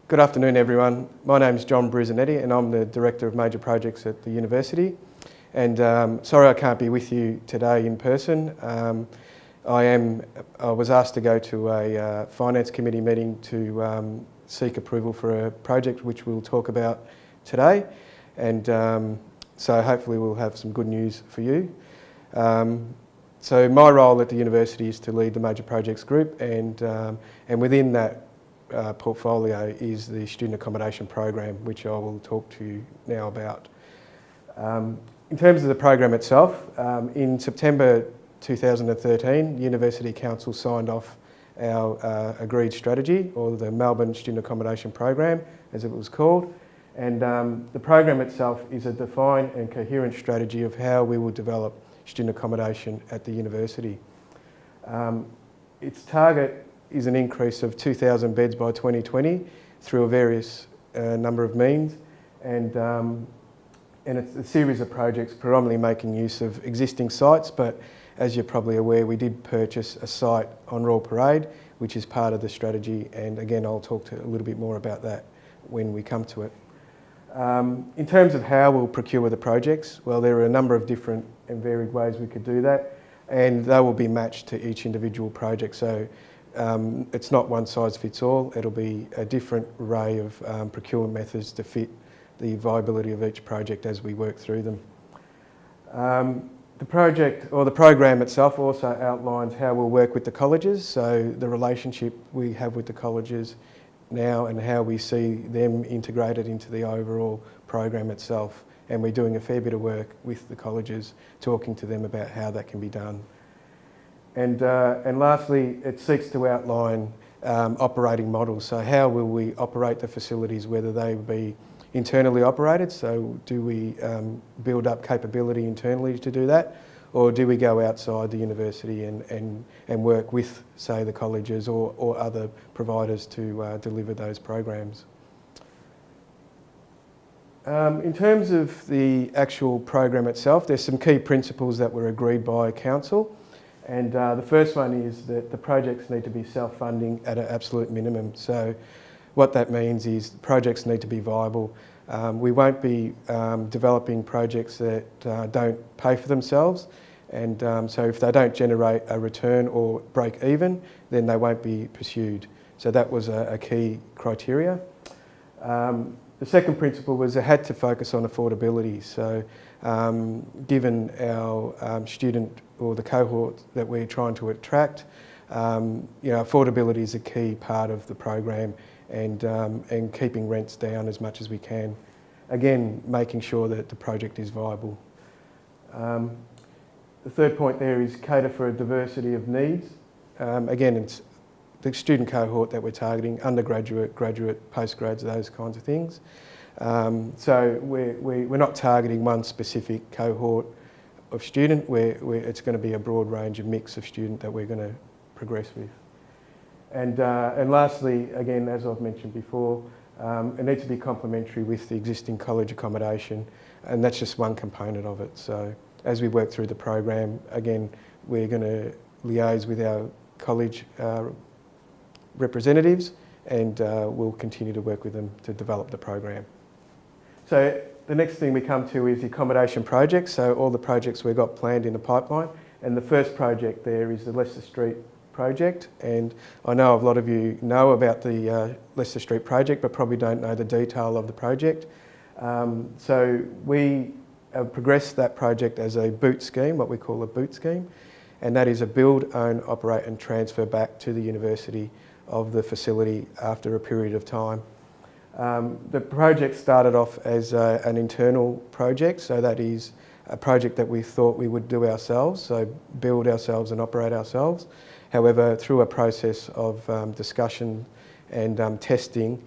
Good afternoon everyone. My name is John Brusanetti and I'm the Director of Major Projects at the University. And sorry I can't be with you today in person. I was asked to go to a Finance Committee meeting to seek approval for a project which we'll talk about today. And so hopefully we'll have some good news for you. So my role at the University is to lead the Major Projects group, and within that portfolio is the Student Accommodation Program, which I will talk to you now about. In terms of the program itself, in September 2013, University Council signed off our agreed strategy, or the Melbourne Student Accommodation Program, as it was called. And the program itself is a defined and coherent strategy of how we will develop student accommodation at the university. Its target is an increase of 2,000 beds by 2020 through a various number of means, and it's a series of projects predominantly making use of existing sites, but as you're probably aware, we did purchase a site on Royal Parade, which is part of the strategy, and again I'll talk a little bit more about that when we come to it. In terms of how we'll procure the projects, well, there are a number of different and varied ways we could do that, and they will be matched to each individual project. So it's not one size fits all. It'll be a different array of procurement methods to fit the viability of each project as we work through them. The project, or the program itself, also outlines how we'll work with the colleges, so the relationship we have with the colleges now and how we see them integrated into the overall program itself. And we're doing a fair bit of work with the colleges, talking to them about how that can be done. And lastly, it seeks to outline operating models. So how will we operate the facilities, whether they be internally operated, so do we build up capability internally to do that, or do we go outside the university and work with, say, the colleges or other providers to deliver those programs. In terms of the actual program itself, there's some key principles that were agreed by Council, and the first one is that the projects need to be self-funding at an absolute minimum. So what that means is projects need to be viable. We won't be developing projects that don't pay for themselves, and so if they don't generate a return or break even, then they won't be pursued. So that was a key criteria. The second principle was it had to focus on affordability. So given our student or the cohort that we're trying to attract, affordability is a key part of the program, and keeping rents down as much as we can. Again, making sure that the project is viable. The third point there is cater for a diversity of needs. Again, it's the student cohort that we're targeting, undergraduate, graduate, postgrads, those kinds of things. So we're not targeting one specific cohort of student. It's going to be a broad range of mix of student that we're going to progress with. And lastly, again, as I've mentioned before, it needs to be complementary with the existing college accommodation, and that's just one component of it. So as we work through the program, again, we're going to liaise with our college representatives, and we'll continue to work with them to develop the program. So the next thing we come to is the accommodation projects, so all the projects we've got planned in the pipeline, and the first project there is the Leicester Street project, and I know a lot of you know about the Leicester Street project but probably don't know the detail of the project. So we have progressed that project as a boot scheme, what we call a boot scheme, and that is a build, own, operate and transfer back to the university of the facility after a period of time. The project started off as an internal project, so that is a project that we thought we would do ourselves, so build ourselves and operate ourselves. However, through a process of discussion and testing,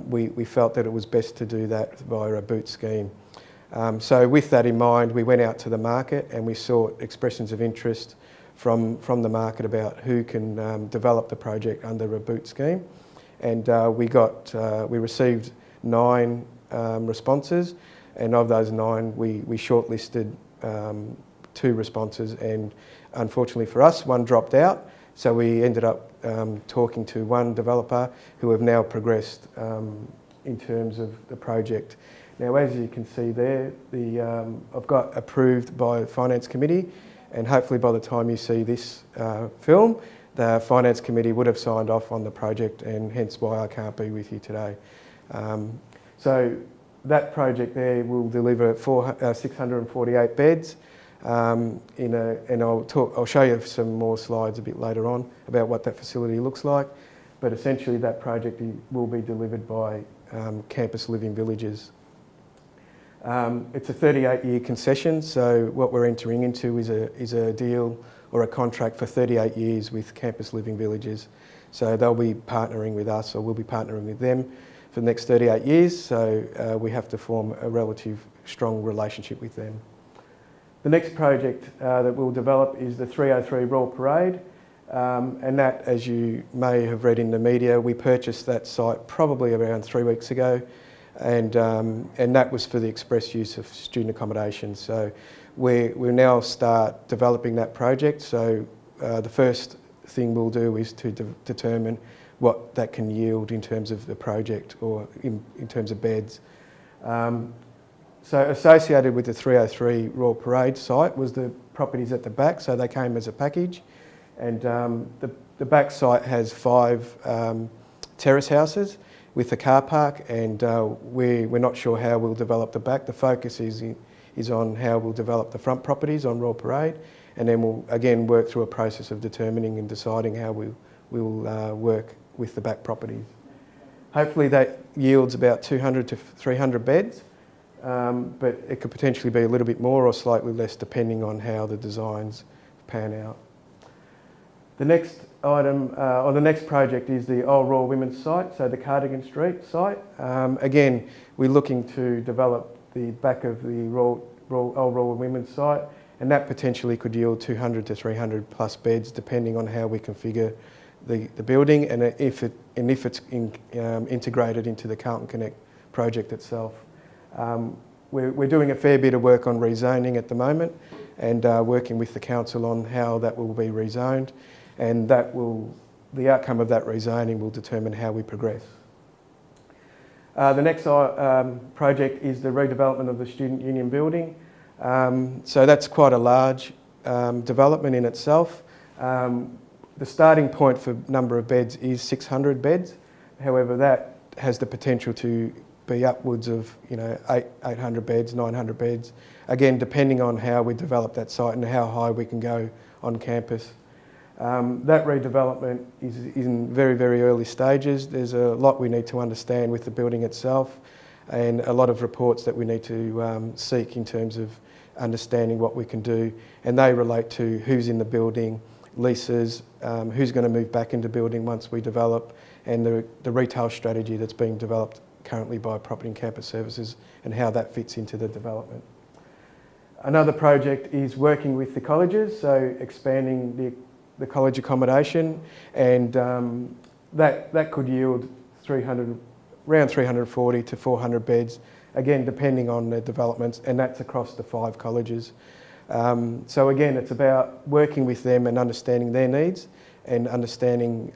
we felt that it was best to do that via a boot scheme. So with that in mind, we went out to the market and we sought expressions of interest from the market about who can develop the project under a boot scheme. And we received 9 responses, and of those 9 we shortlisted 2 responses, and unfortunately for us, 1 dropped out, So we ended up talking to one developer who have now progressed in terms of the project. Now, as you can see there, I've got approved by the Finance Committee, and hopefully by the time you see this film, the Finance Committee would have signed off on the project, and hence why I can't be with you today. So that project there will deliver 648 beds, and I'll show you some more slides a bit later on about what that facility looks like. But essentially, that project will be delivered by Campus Living Villages. It's a 38-year concession, so what we're entering into is a deal or a contract for 38 years with Campus Living Villages. So they'll be partnering with us, or we'll be partnering with them for the next 38 years, so we have to form a relative strong relationship with them. The next project that we'll develop is the 303 Royal Parade, and that, as you may have read in the media, we purchased that site probably around 3 weeks ago, and that was for the express use of student accommodation. So we'll now start developing that project. So the first thing we'll do is to determine what that can yield in terms of the project, or in terms of beds. So associated with the 303 Royal Parade site was the properties at the back, so they came as a package. And the back site has 5 terrace houses with a car park, and we're not sure how we'll develop the back. The focus is on how we'll develop the front properties on Royal Parade, and then we'll again work through a process of determining and deciding how we'll work with the back properties. Hopefully that yields about 200 to 300 beds, but it could potentially be a little bit more or slightly less depending on how the designs pan out. The next item, or the next project, is the Old Royal Women's site, so the Cardigan Street site. Again, we're looking to develop the back of the Old Royal Women's site, and that potentially could yield 200 to 300 plus beds depending on how we configure the building, and if it's integrated into the Carlton Connect project itself. We're doing a fair bit of work on rezoning at the moment, and working with the council on how that will be rezoned, and the outcome of that rezoning will determine how we progress. The next project is the redevelopment of the Student Union building. So that's quite a large development in itself. The starting point for number of beds is 600 beds. However, that has the potential to be upwards of 800 beds, 900 beds. Again, depending on how we develop that site and how high we can go on campus. That redevelopment is in very, very early stages. There's a lot we need to understand with the building itself, and a lot of reports that we need to seek in terms of understanding what we can do. And they relate to who's in the building, leases, who's going to move back into building once we develop, and the retail strategy that's being developed currently by Property and Campus Services, and how that fits into the development. Another project is working with the colleges, so expanding the college accommodation, and that could yield around 340 to 400 beds, again depending on the developments, and that's across the 5 colleges. So again, it's about working with them and understanding their needs, and understanding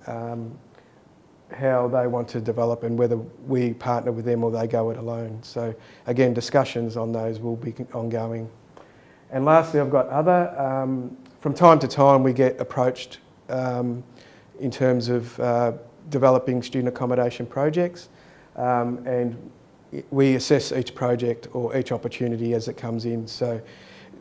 how they want to develop, and whether we partner with them or they go it alone. So again, discussions on those will be ongoing. And lastly, I've got other. From time to time we get approached in terms of developing student accommodation projects, and we assess each project or each opportunity as it comes in. So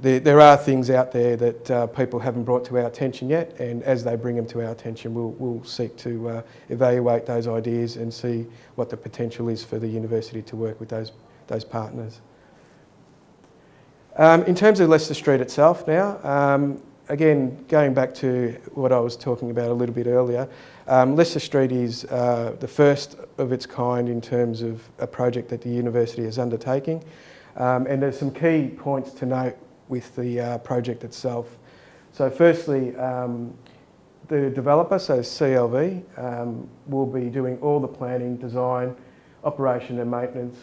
there are things out there that people haven't brought to our attention yet, and as they bring them to our attention, we'll seek to evaluate those ideas and see what the potential is for the university to work with those partners. In terms of Leicester Street itself now, again, going back to what I was talking about a little bit earlier, Leicester Street is the first of its kind in terms of a project that the university is undertaking, and there's some key points to note with the project itself. So firstly, the developer, so CLV, will be doing all the planning, design, operation and maintenance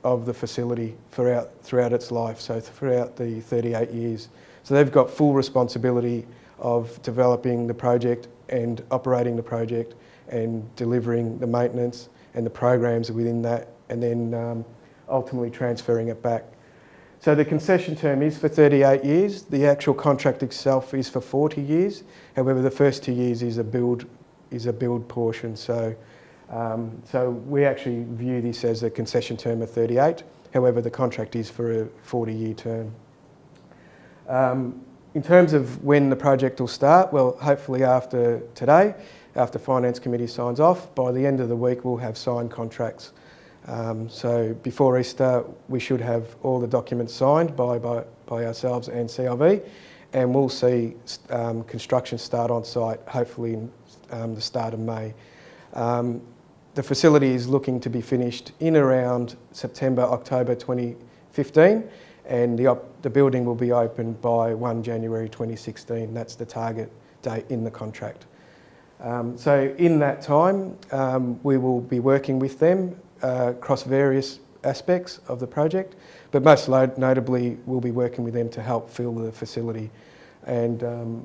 of the facility throughout its life, so throughout the 38 years. So they've got full responsibility of developing the project and operating the project and delivering the maintenance and the programs within that, and then ultimately transferring it back. So the concession term is for 38 years. The actual contract itself is for 40 years. However, the first 2 years is a build portion. So we actually view this as a concession term of 38. However, the contract is for a 40-year term. In terms of when the project will start, well, hopefully after today, after Finance Committee signs off, by the end of the week we'll have signed contracts. So before Easter we should have all the documents signed by ourselves and CLV, and we'll see construction start on site hopefully in the start of May. The facility is looking to be finished in around September, October 2015, and the building will be open by 1 January 2016. That's the target date in the contract. So in that time we will be working with them across various aspects of the project, but most notably we'll be working with them to help fill the facility. And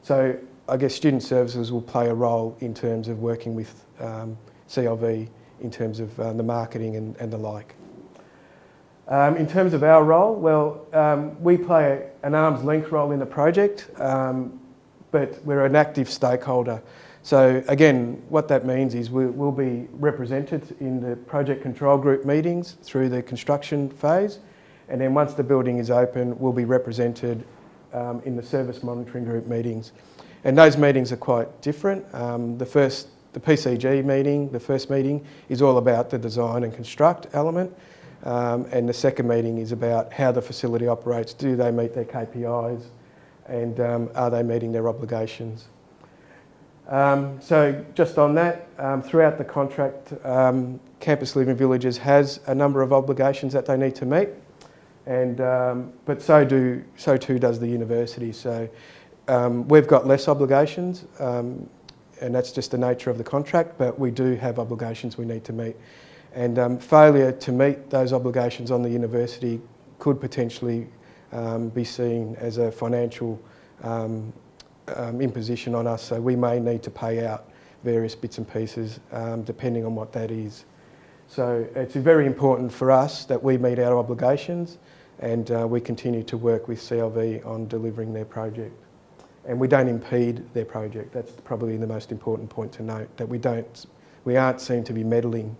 so I guess student services will play a role in terms of working with CLV in terms of the marketing and the like. In terms of our role, well, we play an arm's length role in the project, but we're an active stakeholder. So again, what that means is we'll be represented in the project control group meetings through the construction phase, and then once the building is open, we'll be represented in the service monitoring group meetings. And those meetings are quite different. The PCG meeting, the first meeting, is all about the design and construct element, and the second meeting is about how the facility operates. Do they meet their KPIs, and are they meeting their obligations? So just on that, throughout the contract, Campus Living Villages has a number of obligations that they need to meet, and but so too does the university. So we've got less obligations, and that's just the nature of the contract, but we do have obligations we need to meet. And failure to meet those obligations on the university could potentially be seen as a financial imposition on us, so we may need to pay out various bits and pieces depending on what that is. So it's very important for us that we meet our obligations, and we continue to work with CLV on delivering their project. And we don't impede their project. That's probably the most important point to note, that we aren't seen to be meddling.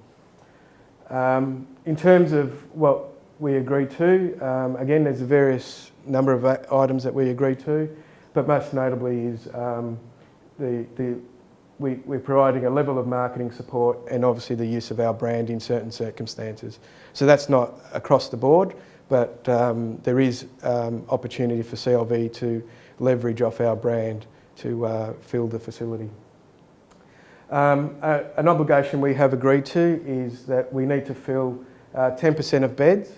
In terms of what we agreed to, again, there's a various number of items that we agreed to, but most notably is we're providing a level of marketing support and obviously the use of our brand in certain circumstances. So that's not across the board, but there is opportunity for CLV to leverage off our brand to fill the facility. An obligation we have agreed to is that we need to fill 10% of beds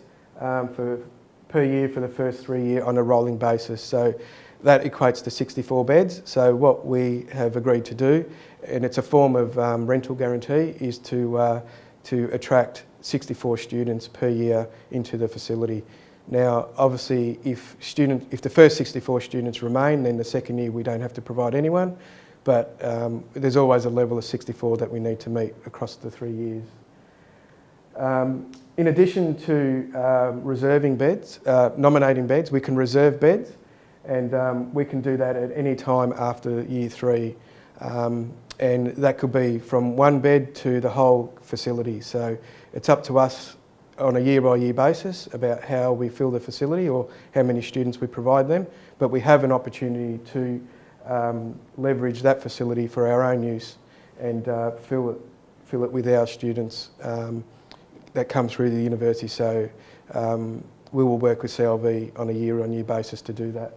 per year for the first 3 years on a rolling basis. So that equates to 64 beds. So what we have agreed to do, and it's a form of rental guarantee, is to attract 64 students per year into the facility. Now, obviously, if the first 64 students remain, then the second year we don't have to provide anyone, but there's always a level of 64 that we need to meet across the 3 years. In addition to reserving beds, nominating beds, we can reserve beds, and we can do that at any time after year 3. And that could be from 1 bed to the whole facility. So it's up to us on a year-by-year basis about how we fill the facility or how many students we provide them, but we have an opportunity to leverage that facility for our own use and fill it with our students that come through the university. So we will work with CLV on a year-on-year basis to do that.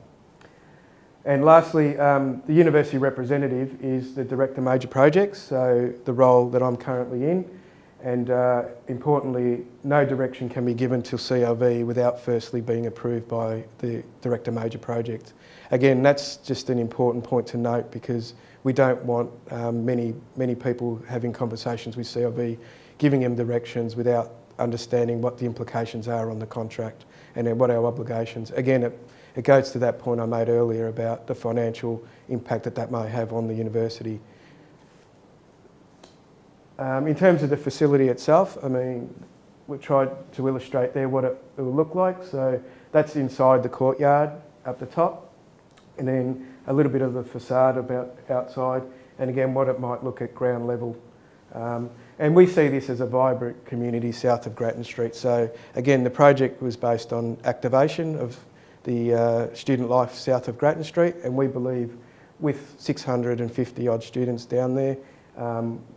And lastly, the university representative is the Director Major Projects, so the role that I'm currently in. And importantly, no direction can be given to CLV without firstly being approved by the Director Major Project. Again, that's just an important point to note, because we don't want many people having conversations with CLV, giving them directions without understanding what the implications are on the contract and then what our obligations. Again, it goes to that point I made earlier about the financial impact that may have on the university. In terms of the facility itself, I mean, we've tried to illustrate there what it will look like. So that's inside the courtyard up the top, and then a little bit of the facade about outside, and again what it might look at ground level. And we see this as a vibrant community south of Grattan Street. So again, the project was based on activation of the student life south of Grattan Street, and we believe with 650 odd students down there,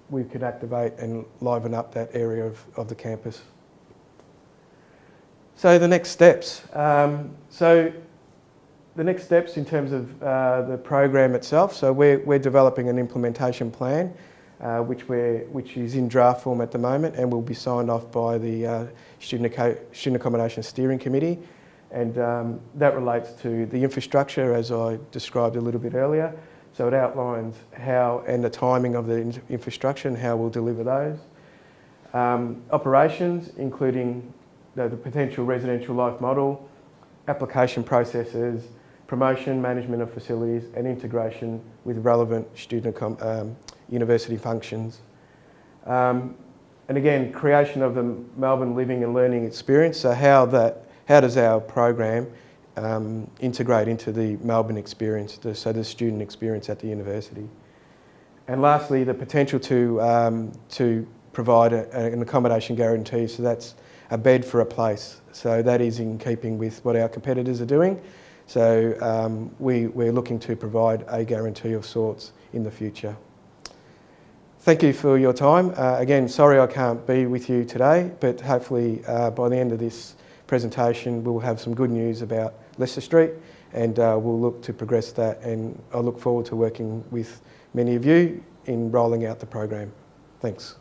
we could activate and liven up that area of the campus. So the next steps. So the next steps in terms of the program itself. So we're developing an implementation plan, which is in draft form at the moment, and will be signed off by the Student Accommodation Steering Committee. And that relates to the infrastructure, as I described a little bit earlier. So it outlines how and the timing of the infrastructure and how we'll deliver those. Operations, including the potential residential life model, application processes, promotion, management of facilities, and integration with relevant student university functions. And again, creation of the Melbourne living and learning experience. So how does our program integrate into the Melbourne experience, so the student experience at the university? And lastly, the potential to provide an accommodation guarantee. So that's a bed for a place. So that is in keeping with what our competitors are doing. So we're looking to provide a guarantee of sorts in the future. Thank you for your time. Again, sorry I can't be with you today, but hopefully by the end of this presentation we'll have some good news about Leicester Street, and we'll look to progress that, and I look forward to working with many of you in rolling out the program. Thanks.